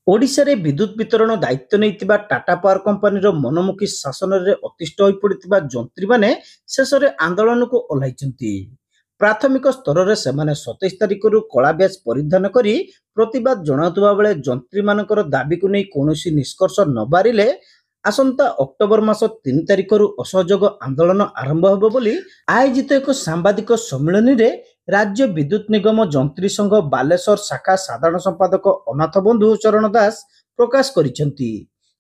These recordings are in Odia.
ଓଡ଼ିଶାରେ ବିଦ୍ୟୁତ୍ ବିତରଣ ଦାୟିତ୍ୱ ନେଇଥିବା ଟାଟା ପାୱାର କମ୍ପାନୀର ମନମୁଖୀ ଶାସନରେ ଅତିଷ୍ଠ ହୋଇପଡ଼ିଥିବା ଯନ୍ତ୍ରୀମାନେ ଶେଷରେ ଆନ୍ଦୋଳନକୁ ଓହ୍ଲାଇଛନ୍ତି। ପ୍ରାଥମିକ ସ୍ତରରେ ସେମାନେ 27 ତାରିଖରୁ କଳା ବ୍ୟାଚ୍ ପରିଧାନ କରି ପ୍ରତିବାଦ ଜଣାଉଥିବା ବେଳେ ଯନ୍ତ୍ରୀମାନଙ୍କର ଦାବିକୁ ନେଇ କୌଣସି ନିଷ୍କର୍ଷ ନ ବାହାରିଲେ ଆସନ୍ତା ଅକ୍ଟୋବର ମାସ 3 ତାରିଖରୁ ଅସହଯୋଗ ଆନ୍ଦୋଳନ ଆରମ୍ଭ ହେବ ବୋଲି ଆୟୋଜିତ ଏକ ସାମ୍ବାଦିକ ସମ୍ମିଳନୀରେ ରାଜ୍ୟ ବିଦ୍ୟୁତ୍ ନିଗମ ଯନ୍ତ୍ରୀ ସଂଘ ବାଲେଶ୍ୱର ଶାଖା ସାଧାରଣ ସମ୍ପାଦକ ଅନାଥ ବନ୍ଧୁ ଚରଣ ଦାସ ପ୍ରକାଶ କରିଛନ୍ତି।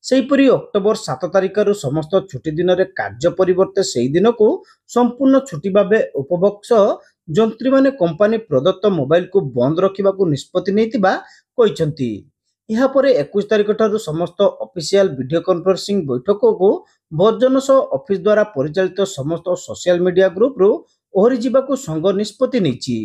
ସେହିପରି ଅକ୍ଟୋବର 7 ତାରିଖରୁ ସମସ୍ତ ଛୁଟି ଦିନରେ କାର୍ଯ୍ୟ ପରିବର୍ତ୍ତେ ସେହି ଦିନକୁ ସମ୍ପୂର୍ଣ୍ଣ ଛୁଟି ଭାବେ ଉପଭୋଗ ସହ ଯନ୍ତ୍ରୀମାନେ କମ୍ପାନୀ ପ୍ରଦତ୍ତ ମୋବାଇଲକୁ ବନ୍ଦ ରଖିବାକୁ ନିଷ୍ପତ୍ତି ନେଇଥିବା କହିଛନ୍ତି। ଏହାପରେ 21 ତାରିଖ ଠାରୁ ସମସ୍ତ ଅଫିସିଆଲ ଭିଡିଓ କନଫରେନ୍ସିଂ ବୈଠକକୁ ବର୍ଜନ ସହ ଅଫିସ ଦ୍ୱାରା ପରିଚାଳିତ ସମସ୍ତ ସୋସିଆଲ ମିଡିଆ ଗ୍ରୁପରୁ ଓହରି ଯିବାକୁ ସଂଘ ନିଷ୍ପତ୍ତି ନେଇଛି।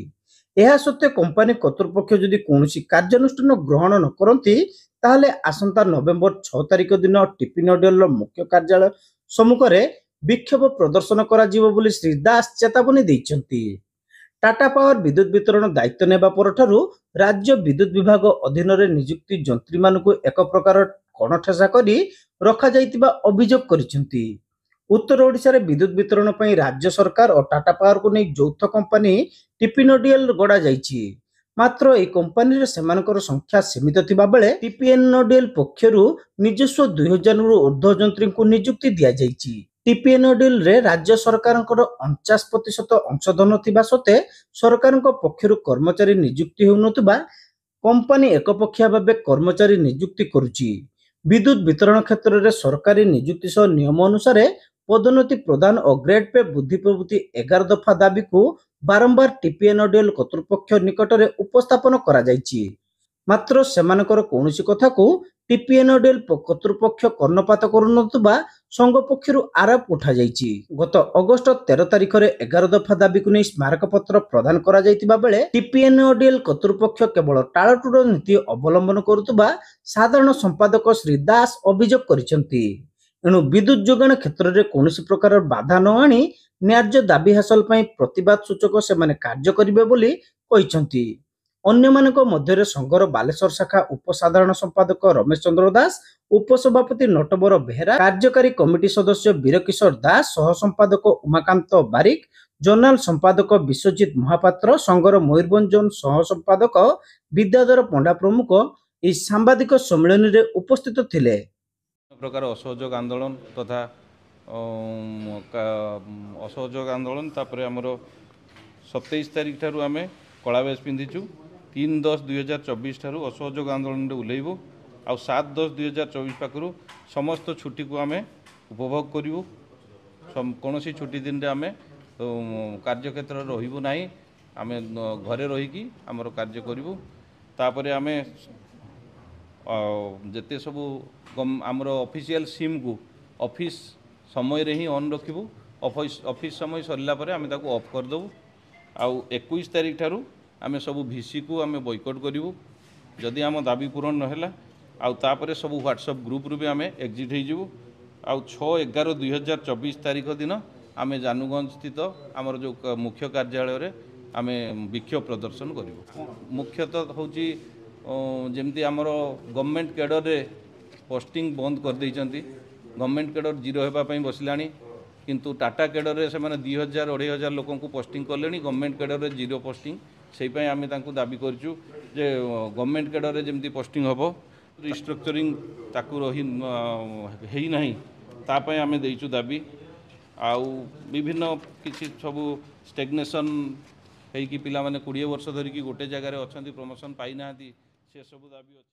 ଏହା ସତ୍ତ୍ୱେ କମ୍ପାନୀ କର୍ତ୍ତୃପକ୍ଷ ଯଦି କୌଣସି କାର୍ଯ୍ୟାନୁଷ୍ଠାନ ଗ୍ରହଣ ନ କରନ୍ତି ତାହେଲେ ଆସନ୍ତା ନଭେମ୍ବର 6 ତାରିଖ ଦିନ ଟିପିନଡିଏଲର ମୁଖ୍ୟ କାର୍ଯ୍ୟାଳୟ ସମ୍ମୁଖରେ ବିକ୍ଷୋଭ ପ୍ରଦର୍ଶନ କରାଯିବ ବୋଲି ଶ୍ରୀ ଦାସ ଚେତାବନୀ ଦେଇଛନ୍ତି। ଟାଟା ପାୱାର ବିଦ୍ୟୁତ୍ ବିତରଣ ଦାୟିତ୍ୱ ନେବା ପରଠାରୁ ରାଜ୍ୟ ବିଦ୍ୟୁତ୍ ବିଭାଗ ଅଧୀନରେ ନିଯୁକ୍ତି ଯନ୍ତ୍ରୀମାନଙ୍କୁ ଏକ ପ୍ରକାର କଣଠେସା କରି ରଖାଯାଇଥିବା ଅଭିଯୋଗ କରିଛନ୍ତି। ଉତ୍ତର ଓଡ଼ିଶାରେ ବିଦ୍ୟୁତ୍ ବିତରଣ ପାଇଁ ରାଜ୍ୟ ସରକାର ଓ ଟାଟା ପାୱାରକୁ ନେଇ ଯୌଥ କମ୍ପାନୀ ଟିପିନଡିଏଲ ଗଢ଼ାଯାଇଛି। ମାତ୍ର ଏହି କମ୍ପାନୀରେ ସେମାନଙ୍କର ସଂଖ୍ୟା ସୀମିତ ଥିବା ବେଳେ ଟିପିଏନଡିଏଲ ପକ୍ଷରୁ ନିଜସ୍ୱ 2000ରୁ ଉର୍ଦ୍ଧ୍ୱ ଯନ୍ତ୍ରୀଙ୍କୁ ନିଯୁକ୍ତି ଦିଆଯାଇଛି। ଟିପିଏନଡିଏଲରେ ରାଜ୍ୟ ସରକାରଙ୍କର 49% ଅଂଶଧନ ଥିବା ସତ୍ତ୍ୱେ ସରକାରଙ୍କ ପକ୍ଷରୁ କର୍ମଚାରୀ ନିଯୁକ୍ତି ହେଉନଥିବା କମ୍ପାନୀ ଏକପକ୍ଷିଆ ଭାବେ କର୍ମଚାରୀ ନିଯୁକ୍ତି କରୁଛି। ବିଦ୍ୟୁତ୍ ବିତରଣ କ୍ଷେତ୍ରରେ ସରକାରୀ ନିଯୁକ୍ତି ସହ ନିୟମ ଅନୁସାରେ ପଦୋନ୍ନତି ପ୍ରଦାନ ଓ ଗ୍ରେଡ୍ ପେ ବୃଦ୍ଧି ପ୍ରଭୃତି 11 ଦଫା ଦାବିକୁ ବାରମ୍ବାର ଟିପିଏନଡିଏଲ କର୍ତ୍ତୃପକ୍ଷ ନିକଟରେ ଉପସ୍ଥାପନ କରାଯାଇଛି। ମାତ୍ର ସେମାନଙ୍କର କୌଣସି କଥାକୁ ଟିପିଏନଡିଏଲ କର୍ତ୍ତୃପକ୍ଷ କର୍ଣ୍ଣପାତ କରୁନଥିବା ସଂଘ ପକ୍ଷରୁ ଆରୋପ ଉଠାଯାଇଛି। ଗତ ଅଗଷ୍ଟ 13 ତାରିଖରେ 11 ଦଫା ଦାବିକୁ ନେଇ ସ୍ମାରକପତ୍ର ପ୍ରଦାନ କରାଯାଇଥିବା ବେଳେ ଟିପିଏନଡିଏଲ କର୍ତ୍ତୃପକ୍ଷ କେବଳ ଟାଳଟୁଳ ନୀତି ଅବଲମ୍ବନ କରୁଥିବା ସାଧାରଣ ସମ୍ପାଦକ ଶ୍ରୀ ଦାସ ଅଭିଯୋଗ କରିଛନ୍ତି। ଏଣୁ ବିଦ୍ୟୁତ୍ ଯୋଗାଣ କ୍ଷେତ୍ରରେ କୌଣସି ପ୍ରକାର ବାଧା ନ ଆଣି ନ୍ୟାଯ୍ୟ ଦାବି ହାସଲ ପାଇଁ ପ୍ରତିବାଦ ସୂଚକ ସେମାନେ କାର୍ଯ୍ୟ କରିବେ ବୋଲି କହିଛନ୍ତି। ଅନ୍ୟମାନଙ୍କ ମଧ୍ୟରେ ସଂଘର ବାଲେଶ୍ୱର ଶାଖା ଉପସାଧାରଣ ସମ୍ପାଦକ ରମେଶ ଚନ୍ଦ୍ର ଦାସ, ଉପସଭାପତି ନଟବର ବେହେରା, କାର୍ଯ୍ୟକାରୀ କମିଟି ସଦସ୍ୟ ବୀରକିଶୋର ଦାସ, ସହ ସମ୍ପାଦକ ଉମାକାନ୍ତ ବାରିକ, ଜର୍ନାଲ ସମ୍ପାଦକ ବିଶ୍ୱଜିତ ମହାପାତ୍ର, ସଂଘର ମୟୂରଭଞ୍ଜ ଜୋନ ସହ ସମ୍ପାଦକ ବିଦ୍ୟାଧର ପଣ୍ଡା ପ୍ରମୁଖ ଏହି ସାମ୍ବାଦିକ ସମ୍ମିଳନୀରେ ଉପସ୍ଥିତ ଥିଲେ। प्रकार असहयोग आंदोलन तथा असहयोग आंदोलन तापर आमर 27 तारिख ठारू आम कला बेस पिंधिचु 3/10/2024 ठारू असहयोग आंदोलन ओह्लैबू आ 7/10/2024 पाखु समस्त छुट्टी को आम उपभोग करूँ। कौन छुट्टी दिन आम कार्यक्षेत्र रही ना आम घरे रहीकि आमर कार्य करूँ। तापर आम जिते सबू आमर ऑफिशियल सिम को ऑफिस समय रे ही ऑन रखिबू। ऑफिस समय सरला परे आमे ताको ऑफ कर देबू। आउ 21 तारिख ठारू आमे सबू भिसी को आमे बॉयकॉट करूँ। जदि आम दाबी पूरण नहला आउ तापरे सबू व्हाट्सएप ग्रुप रू भी आमे एग्जिट हो जीवू। आउ 6/11/2024 तारिख दिन आमे जानुगंज स्थित आमर जो मुख्य कार्यालय रे आमे विक्षोभ प्रदर्शन करूँ। मुख्यतः होची जमती आमर गवर्नमेंट कैडर रे पोस्टिंग बंद कर देइचंती। गवर्नमेंट कैडर जीरो होगापी बसला किंतु टाटा कैडर रे से 2000-2500 लोक को पोस्टिंग कले। गवर्नमेंट कैडर रे जीरो पोस्टिंग से आम दाबी करूँ जे गवर्नमेंट कैडर रे जमती पोस्टिंग हम रिस्ट्रक्चरिंग ताकू रही ना तापाई आम देचु दाबी। आउ विभिन्न किसी सबू स्टेग्नेशन है कि पिला माने 20 वर्ष धरिकी गोटे जगार अच्छा प्रमोशन पाई ना से सब दाबी।